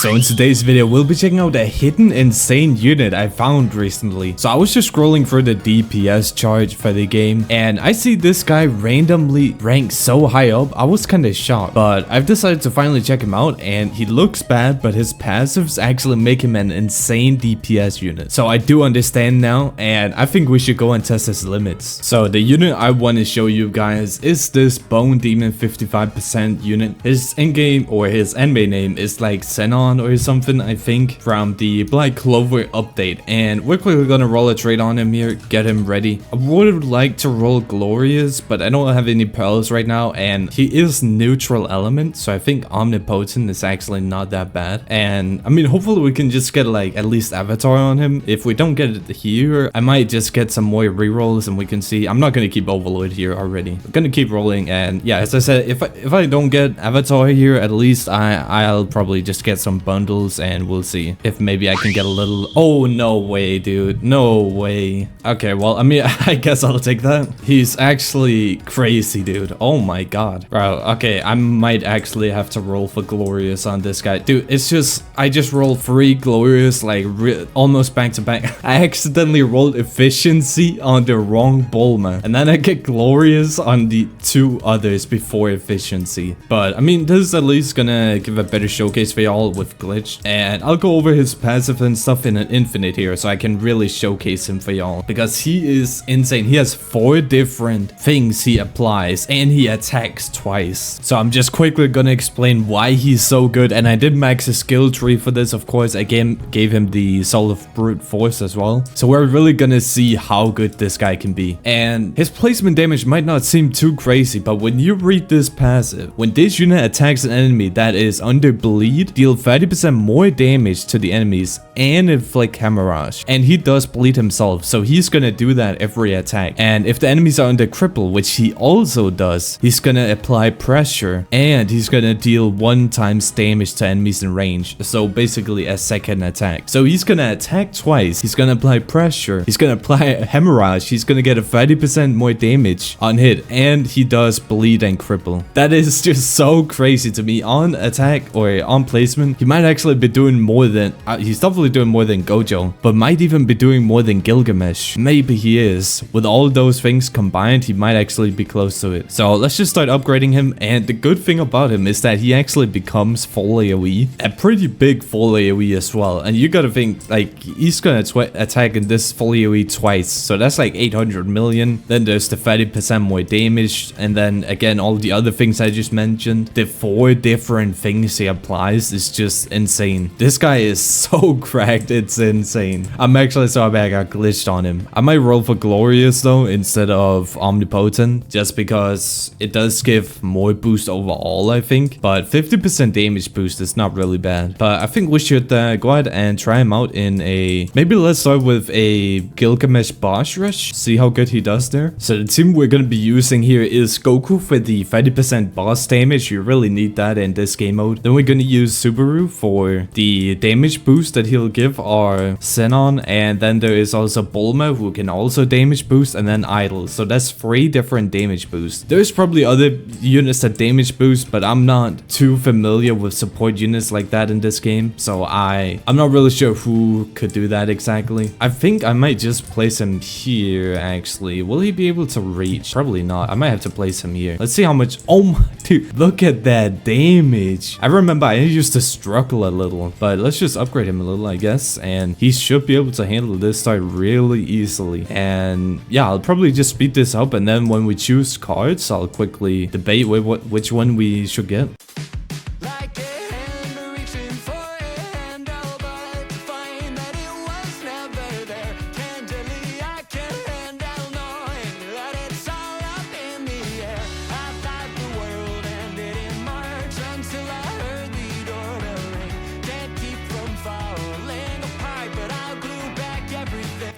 So in today's video, we'll be checking out a hidden insane unit I found recently. So I was just scrolling through the DPS chart for the game, and I see this guy randomly ranked so high up. I was kind of shocked, but I've decided to finally check him out, and he looks bad, but his passives actually make him an insane DPS unit. So I do understand now, and I think we should go and test his limits. So the unit I want to show you guys is this Bone Demon 55% unit. His in-game or his anime name is like Xenon or something, I think, from the Black Clover update. And we're quickly gonna roll a trade on him here, get him ready. I would like to roll Glorious, but I don't have any pearls right now, and he is neutral element, so I think Omnipotent is actually not that bad. And I mean, hopefully we can just get like at least Avatar on him. If we don't get it here, I might just get some more rerolls and we can see. I'm not gonna keep Overlord here already. I'm gonna keep rolling, and yeah, as I said, if I don't get Avatar here, at least I'll probably just get some bundles, and we'll see if maybe I can get a little. Oh, no way, dude, no way. Okay, well, I mean, I guess I'll take that. He's actually crazy, dude. Oh my god, bro. Okay, I might actually have to roll for Glorious on this guy, dude. It's just I just rolled 3 Glorious like almost back to back. I accidentally rolled Efficiency on the wrong Bulma, and then I get Glorious on the 2 others before Efficiency. But I mean, this is at least gonna give a better showcase for y'all with Glitch, and I'll go over his passive and stuff in an infinite here so I can really showcase him for y'all, because he is insane. He has 4 different things he applies, and he attacks twice. So I'm just quickly gonna explain why he's so good. And I did max his skill tree for this, of course. I gave him the Soul of Brute Force as well, so we're really gonna see how good this guy can be. And his placement damage might not seem too crazy, but when you read this passive, when this unit attacks an enemy that is under bleed, deal 30% more damage to the enemies and inflict hemorrhage. And he does bleed himself, so he's gonna do that every attack. And if the enemies are under cripple, which he also does, he's gonna apply pressure, and he's gonna deal 1 times damage to enemies in range, so basically a second attack. So he's gonna attack twice, he's gonna apply pressure, he's gonna apply hemorrhage, he's gonna get a 30% more damage on hit, and he does bleed and cripple. That is just so crazy to me. On attack or on placement, he might actually be doing more than he's definitely doing more than Gojo, but might even be doing more than Gilgamesh. Maybe he is. With all those things combined, he might actually be close to it. So let's just start upgrading him. And the good thing about him is that he actually becomes full AoE, a pretty big full AoE as well. And you gotta think, like, he's gonna attack in this full AoE twice, so that's like 800 million. Then there's the 30% more damage, and then again all the other things I just mentioned. The 4 different things he applies is just insane. This guy is so cracked, it's insane. I'm actually so happy I got glitched on him. I might roll for Glorious though instead of Omnipotent, just because it does give more boost overall, I think, but 50% damage boost is not really bad. But I think we should go ahead and try him out in a, maybe let's start with a Gilgamesh Boss Rush, see how good he does there. So the team we're gonna be using here is Goku for the 30% boss damage. You really need that in this game mode. Then we're gonna use Subaru for the damage boost that he'll give our Xenon, and then there is also Bulma who can also damage boost, and then Idol. So that's 3 different damage boosts. There's probably other units that damage boost, but I'm not too familiar with support units like that in this game, so I'm not really sure who could do that exactly. I think I might just place him here actually. Will he be able to reach? Probably not. I might have to place him here. Let's see how much. Oh my dude, look at that damage. I remember I used to struggle a little, but let's just upgrade him a little, I guess, and he should be able to handle this start really easily. And yeah, I'll probably just speed this up, and then when we choose cards, I'll quickly debate which one we should get.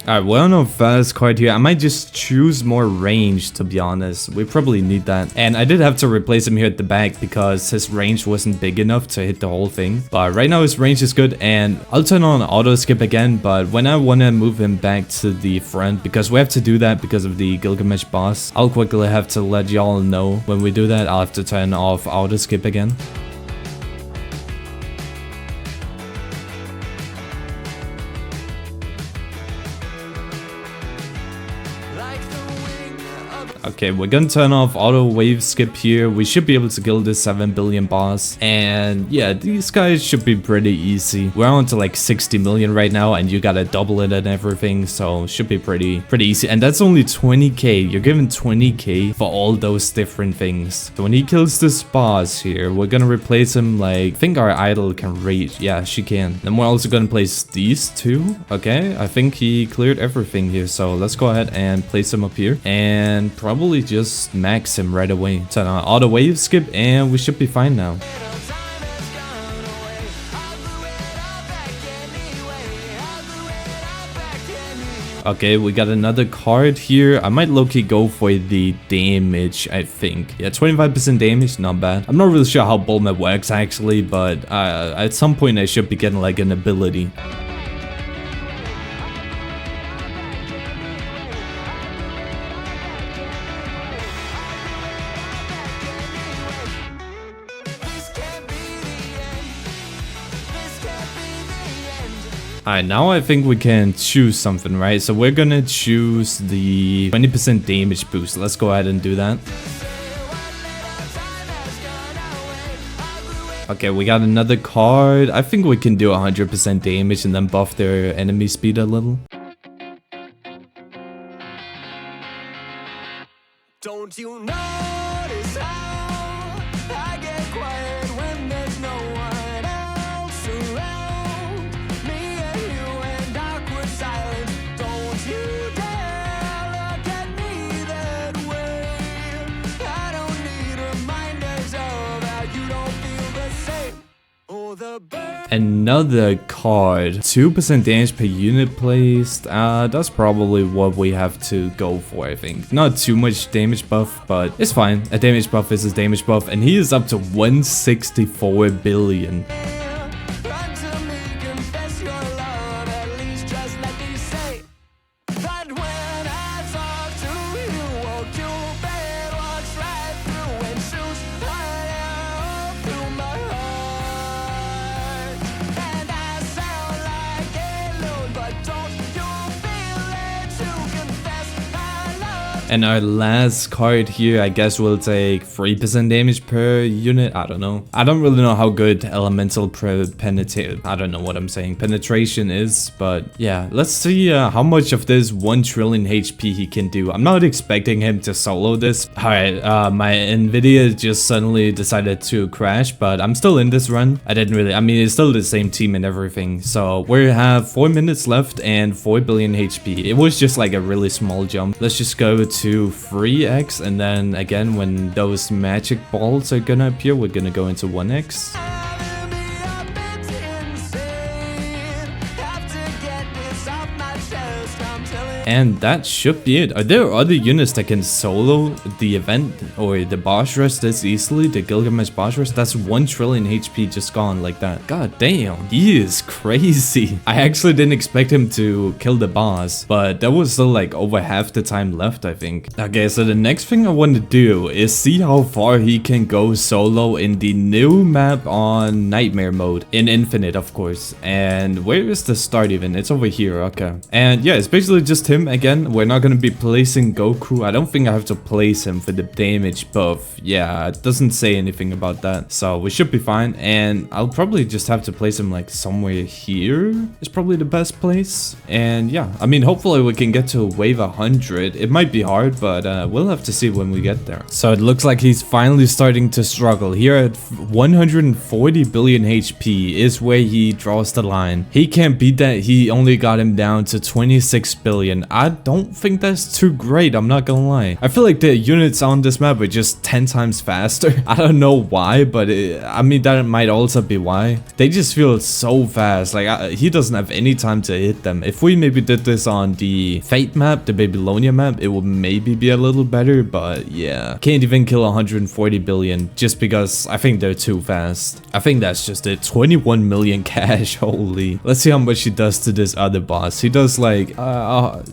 Alright, we're on a fast card here. I might just choose more range, to be honest. We probably need that. And I did have to replace him here at the back because his range wasn't big enough to hit the whole thing. But right now his range is good, and I'll turn on auto skip again. But when I want to move him back to the front, because we have to do that because of the Gilgamesh boss, I'll quickly have to let y'all know when we do that. I'll have to turn off auto skip again. Okay, we're gonna turn off auto wave skip here. We should be able to kill this 7 billion boss. And yeah, these guys should be pretty easy. We're on to like 60 million right now, and you gotta double it and everything. So should be pretty easy. And that's only 20k. You're given 20k for all those different things. So when he kills this boss here, we're gonna replace him like, I think our idol can rage. Yeah, she can. Then we're also gonna place these two. Okay, I think he cleared everything here. So let's go ahead and place him up here. And probably just max him right away. Turn on auto wave skip and we should be fine now. Okay, we got another card here. I might low-key go for the damage, I think. Yeah, 25% damage, not bad. I'm not really sure how Bulmet works actually, but at some point I should be getting like an ability. Alright, now I think we can choose something, right? So we're gonna choose the 20% damage boost. Let's go ahead and do that. Okay, we got another card. I think we can do 100% damage and then buff their enemy speed a little. Don't you notice how I get quiet when there's no one else around? Me and you and awkward silence. Don't you dare look at me that way. I don't need reminders of how you don't feel the same. Oh, the bird. Another card. 2% damage per unit placed. That's probably what we have to go for, I think. Not too much damage buff, but it's fine. A damage buff is a damage buff, and he is up to 164 billion. And our last card here, I guess we'll take 3% damage per unit. I don't know. I don't really know how good elemental penetration is, but yeah, let's see how much of this 1 trillion HP he can do. I'm not expecting him to solo this. Alright, my Nvidia just suddenly decided to crash, but I'm still in this run. I mean, it's still the same team and everything. So we have 4 minutes left and 4 billion HP. It was just like a really small jump. Let's just go to 3x, and then again when those magic balls are gonna appear, we're gonna go into 1x. And that should be it. Are there other units that can solo the event or the boss rush this easily? The Gilgamesh boss rush? That's 1 trillion HP just gone like that. God damn. He is crazy. I actually didn't expect him to kill the boss, but that was still like over half the time left, I think. Okay, so the next thing I want to do is see how far he can go solo in the new map on Nightmare mode. In Infinite, of course. And where is the start even? It's over here. Okay. And yeah, it's basically just him again. We're not gonna be placing Goku. I don't think I have to place him for the damage buff. Yeah, it doesn't say anything about that, so we should be fine. And I'll probably just have to place him like somewhere here. It's probably the best place. And yeah, I mean, hopefully we can get to wave 100. It might be hard, but we'll have to see when we get there. So it looks like he's finally starting to struggle. Here at 140 billion HP is where he draws the line. He can't beat that. He only got him down to 26 billion. I don't think that's too great, I'm not gonna lie. I feel like the units on this map are just 10 times faster. I don't know why, but I mean, that might also be why. They just feel so fast. Like, he doesn't have any time to hit them. If we maybe did this on the Fate map, the Babylonia map, it would maybe be a little better, but yeah. Can't even kill 140 billion just because I think they're too fast. I think that's just it. 21 million cash, holy. Let's see how much he does to this other boss. He does like,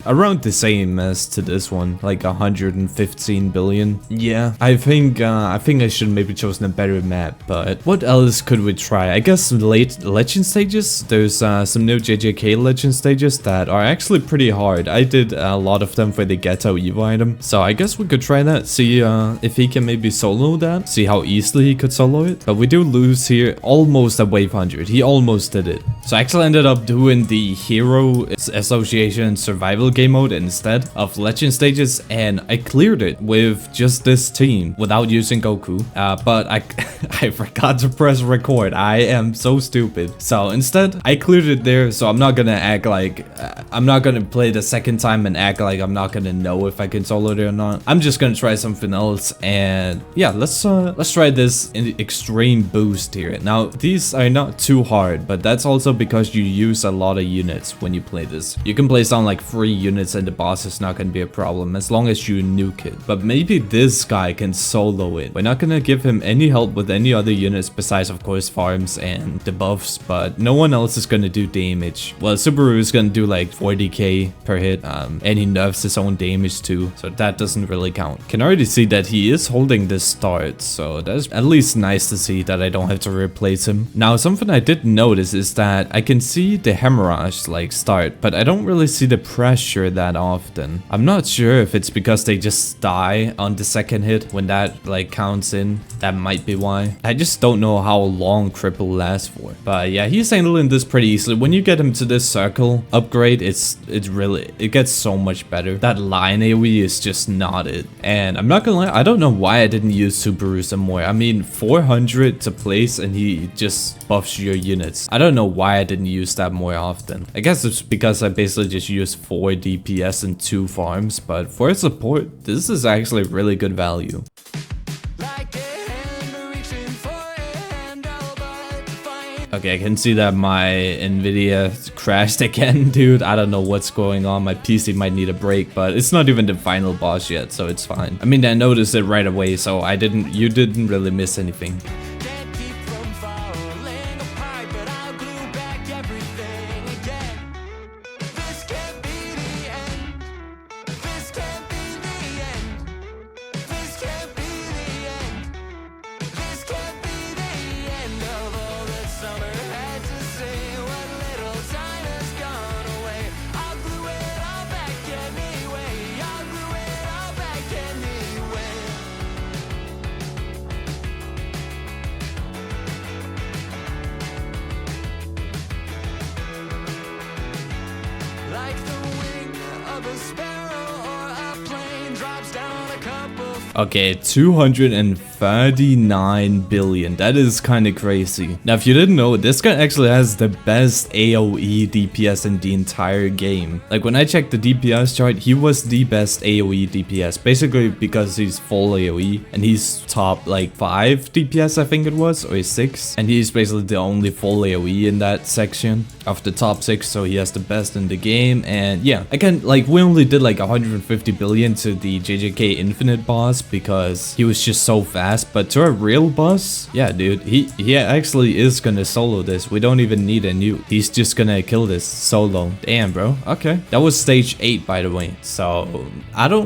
around the same as to this one, like 115 billion. Yeah, I think I should maybe chosen a better map, but what else could we try? I guess late legend stages. There's some new JJK legend stages that are actually pretty hard. I did a lot of them for the Ghetto Evo item, so I guess we could try that, see if he can maybe solo that, see how easily he could solo it. But we do lose here almost at wave 100. He almost did it. So I actually ended up doing the Hero Association survival game mode instead of legend stages, and I cleared it with just this team without using Goku. But I forgot to press record. I am so stupid. So instead I cleared it there, so I'm not gonna act like I'm not gonna play the second time and act like I'm not gonna know if I can solo it or not. I'm just gonna try something else, and yeah, let's try this in extreme boost here. Now these are not too hard, but that's also because you use a lot of units when you play this. You can place down like 3 units and the boss is not gonna be a problem as long as you nuke it. But maybe this guy can solo it. We're not gonna give him any help with any other units besides of course farms and the buffs, but no one else is gonna do damage. Well, Subaru is gonna do like 40k per hit, and he nerfs his own damage too, so that doesn't really count. Can already see that he is holding this start, so that's at least nice to see that I don't have to replace him. Now something I did notice is that I can see the hemorrhage like start, but I don't really see the pressure that often. I'm not sure if it's because they just die on the second hit when that like counts in. That might be why. I just don't know how long cripple lasts for. But yeah, he's handling this pretty easily. When you get him to this circle upgrade, it gets so much better. That line AoE is just not it. And I'm not gonna lie, I don't know why I didn't use Subaru some more. I mean, 400 to place and he just buffs your units. I don't know why I didn't use that more often. I guess it's because I basically just used 4 DPS and 2 farms, but for support, this is actually really good value. Okay, I can see that my Nvidia crashed again, dude. I don't know what's going on. My PC might need a break, but it's not even the final boss yet, so it's fine. I mean, I noticed it right away, so you didn't really miss anything. Okay, 239 billion. That is kind of crazy. Now, if you didn't know, this guy actually has the best AoE DPS in the entire game. Like, when I checked the DPS chart, he was the best AoE DPS. Basically, because he's full AoE, and he's top, like, 5 DPS, I think it was, or 6. And he's basically the only full AoE in that section of the top 6, so he has the best in the game. And yeah, again, like, we only did, like, 150 billion to the JJK Infinite boss, because he was just so fast. But to a real boss, yeah, dude, he actually is gonna solo this. We don't even need a nuke. He's just gonna kill this solo. Damn, bro. Okay, that was stage 8, by the way. So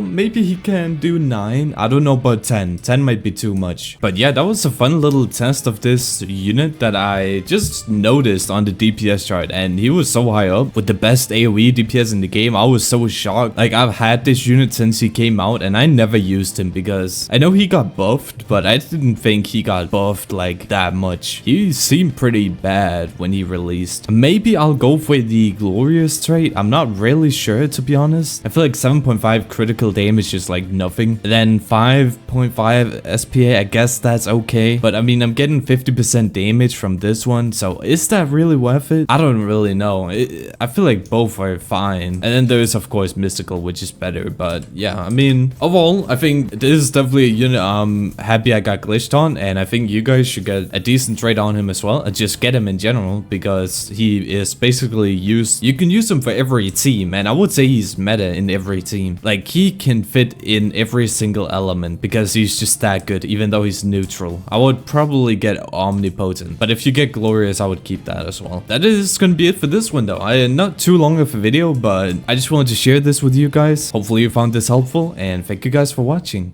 maybe he can do 9. I don't know about 10. 10 might be too much. But yeah, that was a fun little test of this unit that I just noticed on the DPS chart, and he was so high up with the best AoE DPS in the game. I was so shocked. Like, I've had this unit since he came out, and I never used him because I know he got buffed, but I didn't think he got buffed like that much. He seemed pretty bad when he released. Maybe I'll go for the glorious trait. I'm not really sure, to be honest. I feel like 7.5 critical damage is like nothing. And then 5.5 SPA, I guess that's okay. But I mean, I'm getting 50% damage from this one, so is that really worth it? I don't really know. I feel like both are fine. And then there's of course mystical, which is better. But yeah, I mean, overall, I think this this is definitely a unit I'm happy I got glitched on, and I think you guys should get a decent trade on him as well, and just get him in general, because he is basically used, you can use him for every team, and I would say he's meta in every team. Like, he can fit in every single element because he's just that good, even though he's neutral. I would probably get omnipotent, but if you get glorious, I would keep that as well. That is gonna be it for this one though. Not too long of a video, but I just wanted to share this with you guys. Hopefully you found this helpful, and thank you guys for watching.